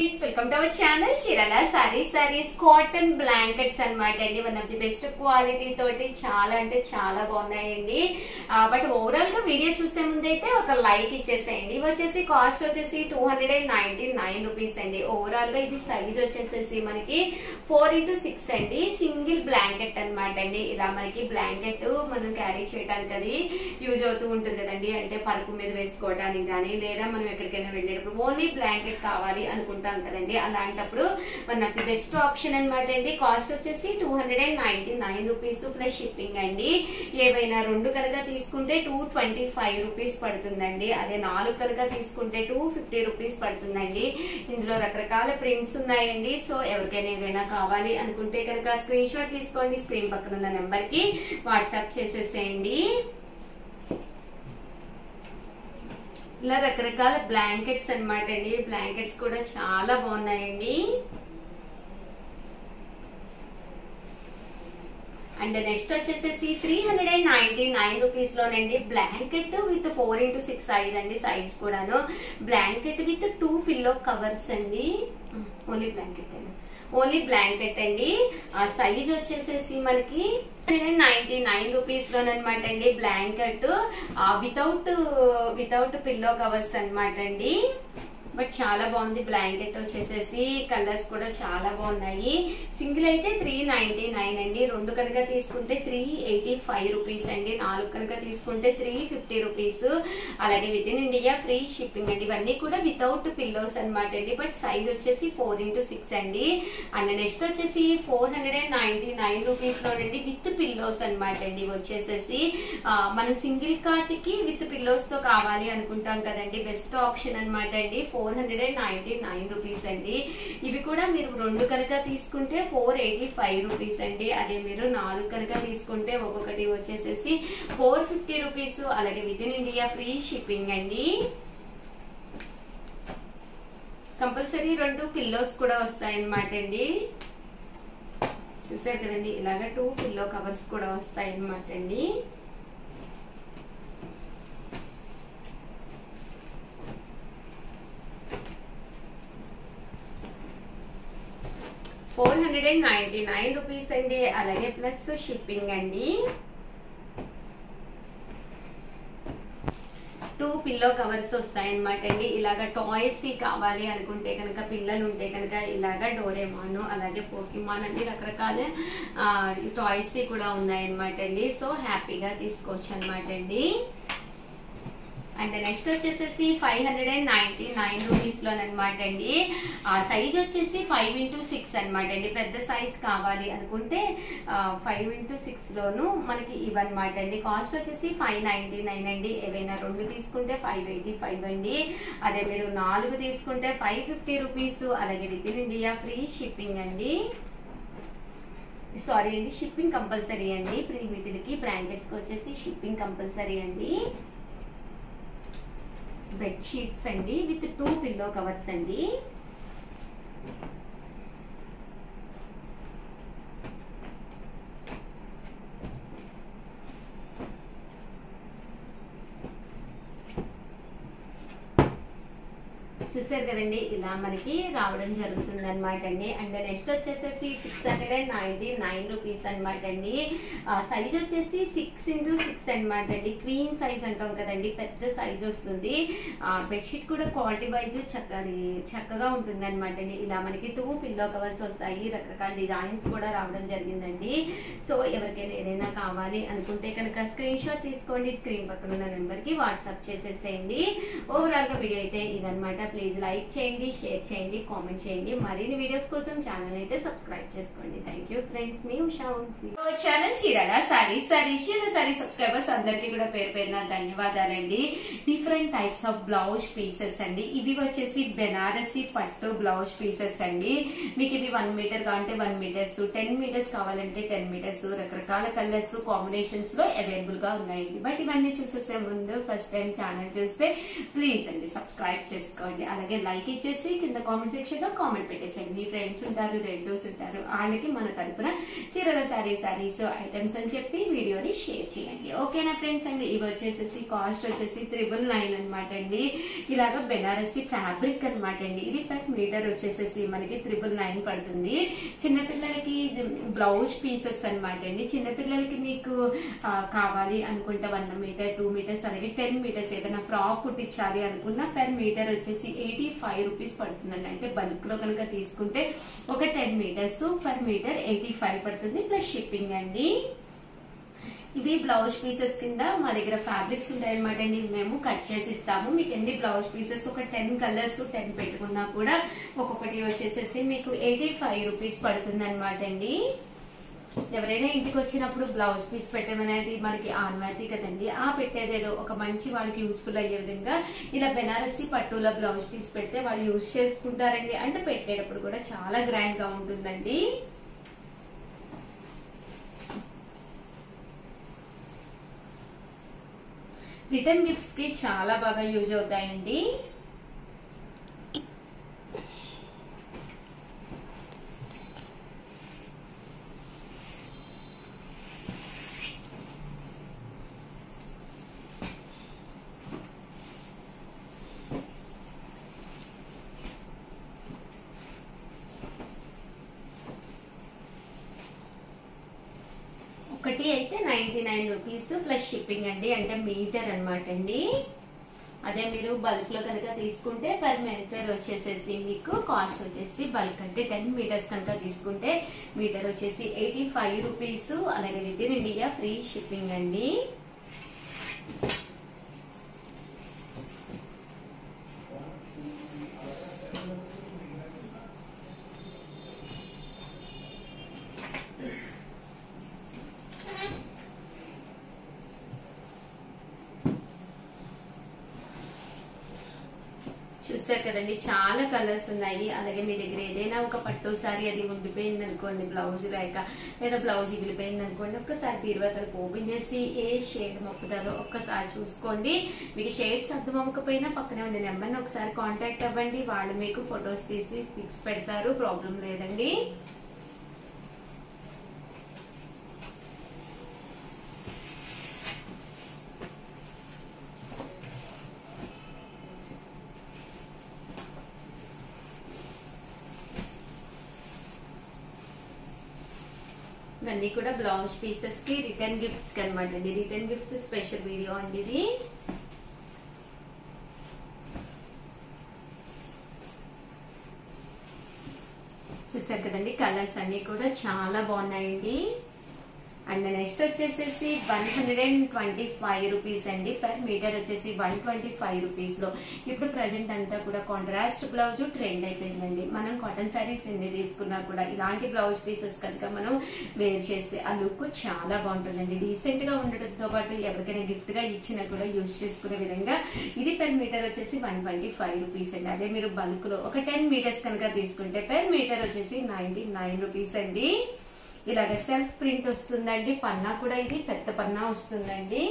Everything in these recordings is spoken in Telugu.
Welcome to our channel Chirala saris cotton blankets అన్నమాట అండి. One of the best quality తోటి చాలా అంటే చాలా బాగున్నాయండి. బట్ ఓవరాల్ గా వీడియో చూసే ముందు అయితే ఒక లైక్ ఇచ్చేసేయండి. ఇవి వచ్చేసి కాస్ట్ వచ్చేసి 299 రూపీస్ అండి. ఓవరాల్ గా ఇది సైజ్ వచ్చేసేసి మనకి 4x6 అండి. సింగిల్ బ్లాంకెట్ అన్నమాట అండి. ఇలా మనకి బ్లాంకెట్ మనం క్యారీ చేయడానికి అది యూజ్ అవుతూ ఉంటుంది కదండి. అంటే పరుపు మీద వేసుకోవడానికి కానీ లేదా మనం ఎక్కడికైనా వెళ్ళేటప్పుడు ఓన్లీ బ్లాంకెట్ కావాలి అనుకుంటాం కదండి. అలాంటప్పుడు one of the best option అనమాట అండి. కాస్ట్ వచ్చేసి 299 రూపీస్ ప్లస్ షిప్పింగ్ అండి. ఏవైనా రెండు కనుక తీసుకుంటే 225 రూపీస్ పడుతుందండి. అదే 4 కనుక తీసుకుంటే 250 రూపీస్ పడుతుందండి. ఇందులో రకరకాల ప్రింట్స్ ఉన్నాయండి. సో ఎవరికైనా ఏదైనా కావాలి అనుకుంటే కనుక స్క్రీన్ షాట్ తీసుకోండి. స్క్రీన్ పక్కన ఉన్న నెంబర్ కి వాట్సాప్ చేసేసేయండి. ఇలా రకరకాల బ్లాంకెట్స్ అన్నమాట అండి. బ్లాంకెట్స్ కూడా చాలా బాగున్నాయండి. అండ్ నెక్స్ట్ వచ్చేసేసి 399 రూపీస్ లోనండి బ్లాంకెట్ విత్ 4x6 సైజ్ అండి. సైజ్ కూడాను బ్లాంకెట్ విత్ 2 పిల్లో కవర్స్ అండి. ఓన్లీ బ్లాంకెట్ అండి. సైజ్ వచ్చేసేసి మనకి 399 రూపీస్ లోనమాట అండి. బ్లాంకెట్ వితౌట్ పిల్లో కవర్స్ అన్నమాట అండి. బట్ చాలా బాగుంది బ్లాంకెట్ వచ్చేసేసి. కలర్స్ కూడా చాలా బాగున్నాయి. సింగిల్ అయితే 399 అండి. రెండు కనుక తీసుకుంటే 385 రూపీస్ అండి. 4 కనుక తీసుకుంటే 350 రూపీస్. అలాగే with in India free shipping అండి. ఇవన్నీ కూడా వితౌట్ పిల్లోస్ అనమాట అండి. బట్ సైజ్ వచ్చేసి 4x6 అండి. అండ్ నెక్స్ట్ వచ్చేసి 499 రూపీస్ లోనండి విత్ పిల్లోస్ అనమాట అండి. వచ్చేసేసి మనం సింగిల్ కార్ట్ కి విత్ పిల్లోస్ తో కావాలి అనుకుంటాం కదండి. బెస్ట్ ఆప్షన్ అనమాట అండి. 499 రూపీస్ అండి. ఇవి కూడా మీరు రెండు కనుక తీసుకుంటే 485 రూపీస్ అండి. అదే మీరు 4 కనుక తీసుకుంటే ఒక్కొక్కటి వచ్చేసేసి 450 రూపీస్. అలాగే with in India free shipping అండి. కంపల్సరీ 2 పిల్లోస్ కూడా వస్తాయన్నమాట అండి. చూసారు కదండి. ఇలాగా 2 పిల్లో కవర్స్ కూడా వస్తాయన్నమాట అండి. $499 రూపీస్ అండి. అలాగే ప్లస్ షిప్పింగ్ అండి. 2 పిల్లో కవర్స్ వస్తాయన్నమాట అండి. ఇలాగా టాయ్స్ కావాలి అనుకుంటే కనుక, పిల్లలు ఉంటే కనుక ఇలాగా డోరేమాన్ అలాగే పోకీమాన్ అన్ని రకరకాల టాయ్స్ కూడా ఉన్నాయన్నమాట అండి. సో హ్యాపీగా తీసుకోవచ్చు అనమాట అండి. అండ్ నెక్స్ట్ వచ్చేసేసి 599 రూపీస్ లోనమాట అండి. సైజ్ వచ్చేసి 5x6 అనమాట అండి. పెద్ద సైజ్ కావాలి అనుకుంటే 5x6 లోను మనకి ఇవన్నమాట అండి. కాస్ట్ వచ్చేసి 599 అండి. ఏవైనా రెండు తీసుకుంటే 585 అండి. అదే మీరు 4 తీసుకుంటే 550 రూపీస్. అలాగే with in India free shipping అండి. సారీ అండి, షిప్పింగ్ కంపల్సరీ అండి. ప్రీ వీటికి బ్లాంకెట్స్కి వచ్చేసి షిప్పింగ్ కంపల్సరీ అండి. బెడ్ షీట్స్ అండి విత్ 2 పిల్లో కవర్స్ అండి. చూసారు కదండి. ఇలా మనకి రావడం జరుగుతుంది అనమాట అండి. అండ్ నెక్స్ట్ వచ్చేసేసి 699 రూపీస్ అనమాట అండి. సైజ్ వచ్చేసి 6x6 అనమాట అండి. క్వీన్ సైజ్ అంటాం కదండి, పెద్ద సైజ్ వస్తుంది. బెడ్షీట్ కూడా క్వాలిటీ వైజ్ చక్కగా ఉంటుంది అనమాట అండి. ఇలా మనకి 2 పిల్లో కవర్స్ వస్తాయి. రకరకాల డిజైన్స్ కూడా రావడం జరిగిందండి. సో ఎవరికైనా ఏదైనా కావాలి అనుకుంటే కనుక స్క్రీన్ షాట్ తీసుకోండి. స్క్రీన్ పక్కన ఉన్న నెంబర్ కి వాట్సాప్ చేసేసేయండి. ఓవరాల్ గా వీడియో అయితే ఇదనమాట. ప్లీజ్ లైక్ చేయండి, షేర్ చేయండి, కామెంట్ చేయండి. మరిన్ని వీడియోస్ కోసం ఛానల్ అయితే సబ్స్క్రైబ్ చేసుకోండి. Thank you friends. మీ ఉషా వంశీ. ఛానల్ చీరాల సారీ సబ్స్క్రైబర్స్ అందరికీ కూడా పేరు పేరున ధన్యవాదాలండి. Different types of blouse pieces అండి. ఇవి వచ్చేసి బెనారసి పట్టు బ్లౌజ్ పీసెస్ అండి. మీకు ఇవి 1 మీటర్ కావాలంటే 1 మీటర్స్, 10 మీటర్స్ కావాలంటే 10 మీటర్స్, రకరకాల కలర్స్ కాంబినేషన్స్ లో అవైలబుల్ గా ఉన్నాయండి. బట్ ఇవన్నీ చూసేసే ముందు ఫస్ట్ టైం ఛానల్ చూస్తే ప్లీజ్ అండి సబ్స్క్రైబ్ చేసుకోండి. అలాగే అలాగే లైక్ ఇచ్చేసి కింద కామెంట్ సెక్షన్ లో కామెంట్ పెట్టేసేయండి. మీ ఫ్రెండ్స్ ఉంటారు, రిలేటివ్స్ ఉంటారు, వాళ్ళకి మన తరపున చీరల సారీస్ ఐటమ్స్ అని చెప్పి వీడియోని షేర్ చేయండి. ఓకేనా ఫ్రెండ్స్ అండి. ఇవి వచ్చేసేసి కాస్ట్ వచ్చేసి 999 అనమాట అండి. ఇలాగ బెనారసి ఫ్యాబ్రిక్ అనమాట అండి. ఇది పర్ మీటర్ వచ్చేసేసి మనకి 999 పడుతుంది. చిన్నపిల్లలకి బ్లౌజ్ పీసెస్ అనమాట అండి. చిన్నపిల్లలకి మీకు కావాలి అనుకుంటే 1 మీటర్ 2 మీటర్స్ అలాగే 10 మీటర్స్ ఏదైనా ఫ్రాక్ కుట్టించాలి అనుకున్నా పర్ మీటర్ వచ్చేసి 85 రూపీస్ పడుతుందండి. అంటే బల్క్ లో కనుక తీసుకుంటే ఒక 10 మీటర్స్ పర్ మీటర్ 85 పడుతుంది ప్లస్ షిప్పింగ్ అండి. ఇవి బ్లౌజ్ పీసెస్ కింద మా దగ్గర ఫ్యాబ్రిక్స్ ఉంటాయి అనమాట అండి. మేము కట్ చేసి ఇస్తాము. మీకు ఎన్ని బ్లౌజ్ పీసెస్ ఒక 10 కలర్స్ 10 పెట్టుకున్నా కూడా ఒక్కొక్కటి వచ్చేసేసి మీకు 85 రూపీస్ పడుతుంది అనమాట అండి. ఎవరైనా ఇంటికి వచ్చినప్పుడు బ్లౌజ్ పీస్ పెట్టడం అనేది మనకి ఆన్వాయితీ కదండి. ఆ పెట్టేదేదో ఒక మంచి వాళ్ళకి యూస్ఫుల్ అయ్యే విధంగా ఇలా బెనారసి పట్టుల బ్లౌజ్ పీస్ పెడితే వాళ్ళు యూజ్ చేసుకుంటారండి. అంటే పెట్టేటప్పుడు కూడా చాలా గ్రాండ్ గా ఉంటుందండి. రిటర్న్ గిఫ్ట్స్ కి చాలా బాగా యూజ్ అవుతాయండి. ఒకటి అయితే 99 రూపీస్ ప్లస్ షిప్పింగ్ అండి. అంటే మీటర్ అనమాట అండి. అదే మీరు బల్క్ లో కనుక తీసుకుంటే పర్ మీటర్ వచ్చేసేసి మీకు కాస్ట్ వచ్చేసి బల్క్ అంటే 10 మీటర్స్ కనుక తీసుకుంటే మీటర్ వచ్చేసి 85 రూపీస్. అలాగే with in India free shipping అండి. చూసారు కదండి, చాలా కలర్స్ ఉన్నాయి. అలాగే మీ దగ్గర ఏదైనా ఒక పట్టు సారీ అది ఉండిపోయింది అనుకోండి, బ్లౌజ్ లేక లేదా బ్లౌజ్ ఇగిలిపోయింది అనుకోండి, ఒక్కసారి తీరువతలకు ఓపెన్ చేసి ఏ షేడ్ మొక్కుతారో ఒక్కసారి చూసుకోండి. మీకు షేడ్స్ అర్థం అవ్వకపోయినా పక్కనే ఉండే నెంబర్ని ఒకసారి కాంటాక్ట్ అవ్వండి. వాళ్ళు మీకు ఫొటోస్ తీసి పిక్స్ పెడతారు, ప్రాబ్లం లేదండి. ఇవన్నీ కూడా బ్లౌజ్ పీసెస్ కి రిటర్న్ గిఫ్ట్స్ కి అనమాట అండి. రిటర్న్ గిఫ్ట్స్ స్పెషల్ వీడియో అండి ఇది. చూసారు కదండి, కలర్స్ అన్ని కూడా చాలా బాగున్నాయండి. అండ్ నెక్స్ట్ వచ్చేసేసి 125 రూపీస్ అండి. పర్ మీటర్ వచ్చేసి 125 రూపీస్ లో ఇప్పుడు ప్రజెంట్ అంతా కూడా కాంట్రాస్ట్ బ్లౌజ్ ట్రెండ్ అయిపోయిందండి. మనం కాటన్ శారీస్ ఎన్ని తీసుకున్నా కూడా ఇలాంటి బ్లౌజ్ పీసెస్ కనుక మనం వేర్ చేస్తే ఆ లుక్ చాలా బాగుంటుందండి. డీసెంట్ గా ఉండటంతో పాటు ఎవరికైనా గిఫ్ట్ గా ఇచ్చినా కూడా యూజ్ చేసుకునే విధంగా ఇది పర్ మీటర్ వచ్చేసి 125 రూపీస్ అండి. అదే మీరు బల్క్ లో ఒక 10 మీటర్స్ కనుక తీసుకుంటే పర్ మీటర్ వచ్చేసి 99 రూపీస్ అండి. ఇలాగ సెల్ఫ్ ప్రింట్ వస్తుందండి. పన్నా కూడా ఇది పెద్ద పన్నా వస్తుందండి.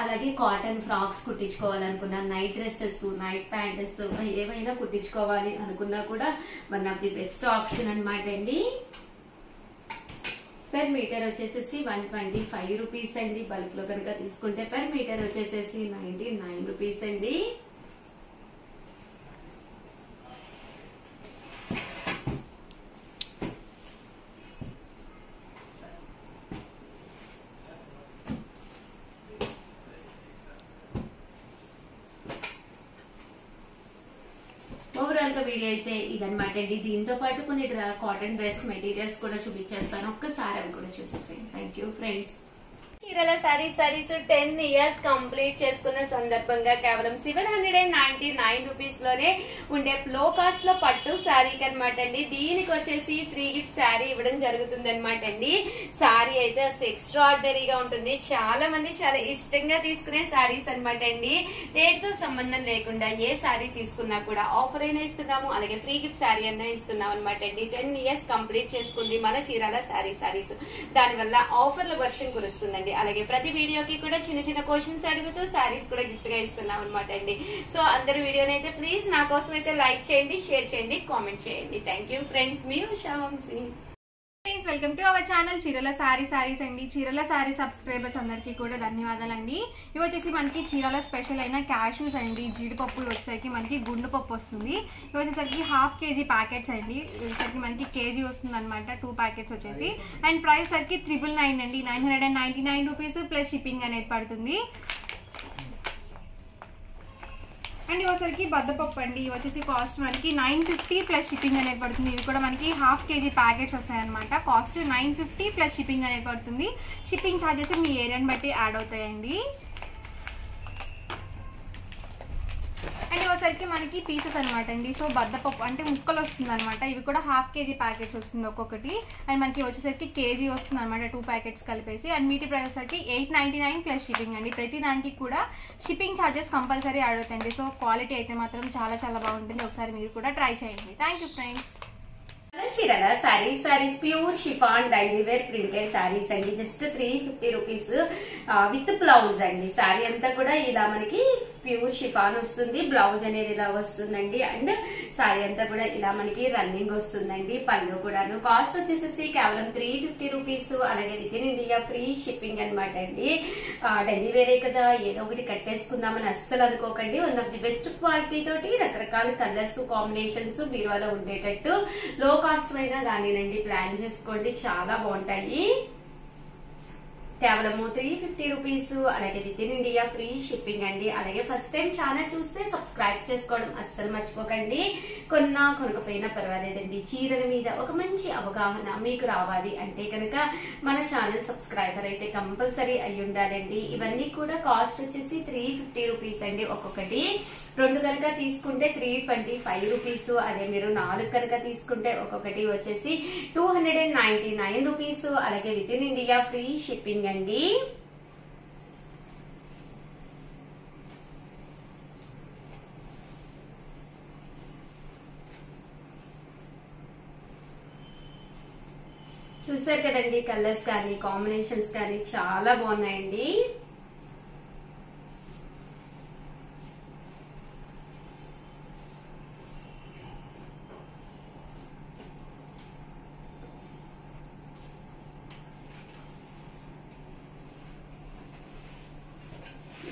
అలాగే కాటన్ ఫ్రాక్స్ కుట్టించుకోవాలనుకున్నా, నైట్ డ్రెస్సెస్, నైట్ ప్యాంటెస్ ఏవైనా కుట్టించుకోవాలి అనుకున్నా కూడా one of the best option అనమాట అండి. పర్ మీటర్ వచ్చేసేసి 125 రూపీస్ అండి. బల్క్ లో కనుక తీసుకుంటే పర్ మీటర్ వచ్చేసేసి 99 రూపీస్ అండి. ఓవరాల్ గా వీడియో అయితే ఇదనమాట అండి. దీంతో పాటు కొన్ని కాటన్ డ్రెస్ మెటీరియల్స్ కూడా చూపించేస్తాను. ఒక్కసారి అవి కూడా చూసేసాను. Thank you friends. చీరల సారీస్ 10 ఇయర్స్ కంప్లీట్ చేసుకున్న సందర్భంగా కేవలం 799 రూపీస్ లోనే ఉండే లో కాస్ట్ లో పట్టు శారీకి అనమాట అండి. దీనికి వచ్చేసి ఫ్రీ గిఫ్ట్ శారీ ఇవ్వడం జరుగుతుంది అనమాట అండి. శారీ అయితే అసలు ఎక్స్ట్రాడినరీగా ఉంటుంది. చాలా మంది చాలా ఇష్టంగా తీసుకునే శారీస్ అనమాట అండి. రేట్ తో సంబంధం లేకుండా ఏ శారీ తీసుకున్నా కూడా ఆఫర్ అయినా ఇస్తున్నాము, అలాగే ఫ్రీ గిఫ్ట్ శారీ అయినా ఇస్తున్నాం అనమాట అండి. 10 ఇయర్స్ కంప్లీట్ చేసుకుంది మన చీరాల శారీస్. దానివల్ల ఆఫర్ల వర్షం కురుస్తుందండి. అలాగే ప్రతి వీడియోకి కూడా చిన్న చిన్న క్వశ్చన్స్ అడుగుతూ శారీస్ కూడా గిఫ్ట్ గా ఇస్తున్నాం అనమాట అండి. సో అందరు వీడియోని అయితే ప్లీజ్ నా కోసం అయితే లైక్ చేయండి, షేర్ చేయండి, కామెంట్ చేయండి. థ్యాంక్ యూ ఫ్రెండ్స్, మీ Usha Vamshi. Friends, welcome to our channel Cheerala saris అండి. చీరల సారీ సబ్స్క్రైబర్స్ అందరికీ కూడా ధన్యవాదాలండి. ఇవి వచ్చేసి మనకి చీరల స్పెషల్ అయిన క్యాష్యూస్ అండి. జీడిపప్పు వచ్చేసరికి మనకి గుండు పప్పు వస్తుంది. ఇవి వచ్చేసరికి 1/2 kg ప్యాకెట్స్ అండి. వచ్చేసరికి మనకి కేజీ వస్తుంది అనమాట, 2 ప్యాకెట్స్ వచ్చేసి. అండ్ ప్రైస్ సరికి 999 అండి, 999 రూపీస్ ప్లస్ షిప్పింగ్ అనేది పడుతుంది. అండ్ ఇవసరికి బద్దపప్పు అండి. ఇవి వచ్చేసి కాస్ట్ మనకి 950 ప్లస్ షిప్పింగ్ అనేది పడుతుంది. ఇవి కూడా మనకి 1/2 kg ప్యాకెట్స్ వస్తాయన్నమాట. కాస్ట్ 950 ప్లస్ షిప్పింగ్ అనేది పడుతుంది. షిప్పింగ్ ఛార్జెస్ మీ ఏరియాని బట్టి యాడ్ అవుతాయండి. అండ్ ఇవసరికి మనకి పీసెస్ అనమాట అండి. సో బద్దపప్పు అంటే ముక్కలు వస్తుంది అనమాట. ఇవి కూడా 1/2 kg ప్యాకెట్స్ వస్తుంది ఒక్కొక్కటి. అండ్ మనకి వచ్చేసరికి కేజీ వస్తుంది అనమాట, 2 ప్యాకెట్స్ కలిపేసి. అండ్ వీటి ప్రైస్ వచ్చేసరికి 899 ప్లస్ షిప్పింగ్ అండి. ప్రతి దానికి కూడా షిప్పింగ్ ఛార్జెస్ కంపల్సరీ యాడ్ అవుతాయండి. సో క్వాలిటీ అయితే మాత్రం చాలా చాలా బాగుంటుంది. ఒకసారి మీరు కూడా ట్రై చేయండి. Thank you friends. చీరల saris pure chiffon daily wear printed saris అండి. జస్ట్ 350 రూపీస్ విత్ బ్లౌజ్ అండి. సారీ అంతా కూడా ఇలా మనకి ప్యూర్ షిఫాన్ వస్తుంది. బ్లౌజ్ అనేది ఇలా వస్తుందండి. అండ్ సారీ అంతా కూడా ఇలా మనకి రన్నింగ్ వస్తుందండి. పళ్ళు కూడాను. కాస్ట్ వచ్చేసి కేవలం 350 రూపీస్. అలాగే with in India free shipping అనమాట అండి. డైలీ వేరే కదా, ఏదో ఒకటి కట్టేసుకుందామని అస్సలు అనుకోకండి. One of the best quality తోటి రకరకాల కలర్స్ కాంబినేషన్స్ బీరువాలో ఉండేటట్టు లో కాస్ట్ అయినా దానినండి ప్లాన్ చేసుకోండి, చాలా బాగుంటాయి. కేవలము 350 రూపీస్. అలాగే with in India free shipping అండి. అలాగే ఫస్ట్ టైం ఛానల్ చూస్తే సబ్స్క్రైబ్ చేసుకోవడం అస్సలు మర్చిపోకండి. కొనకపోయినా పర్వాలేదండి. చీరల మీద ఒక మంచి అవగాహన మీకు రావాలి అంటే కనుక మన ఛానల్ సబ్స్క్రైబర్ అయితే కంపల్సరీ అయి ఉండాలండి. ఇవన్నీ కూడా కాస్ట్ వచ్చేసి 350 రూపీస్ అండి ఒక్కొక్కటి. 2 కనుక తీసుకుంటే 325 రూపీస్. అదే మీరు 4 కనుక తీసుకుంటే ఒక్కొక్కటి వచ్చేసి 299 రూపీస్. అలాగే with in India free shipping అండి. చూసారు కదండి, కలర్స్ కానీ కాంబినేషన్స్ కానీ చాలా బాగున్నాయండి.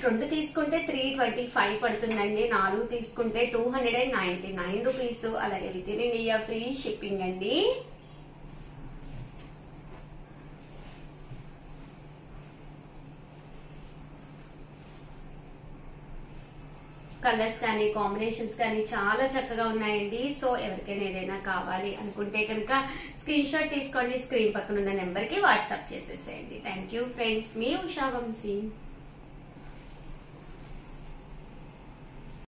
రెండు తీసుకుంటే 325 పడుతుందండి. 4 తీసుకుంటే 299 రూపీస్. అలాగే with in India free shipping అండి. కలర్స్ కానీ కాంబినేషన్స్ కానీ చాలా చక్కగా ఉన్నాయండి. సో ఎవరికైనా ఏదైనా కావాలి అనుకుంటే కనుక స్క్రీన్ షాట్ తీసుకోండి. స్క్రీన్ పక్కన ఉన్న నెంబర్ కి వాట్సాప్ చేసేసేయండి. థ్యాంక్ యూ ఫ్రెండ్స్, మీ ఉషా వంశీ.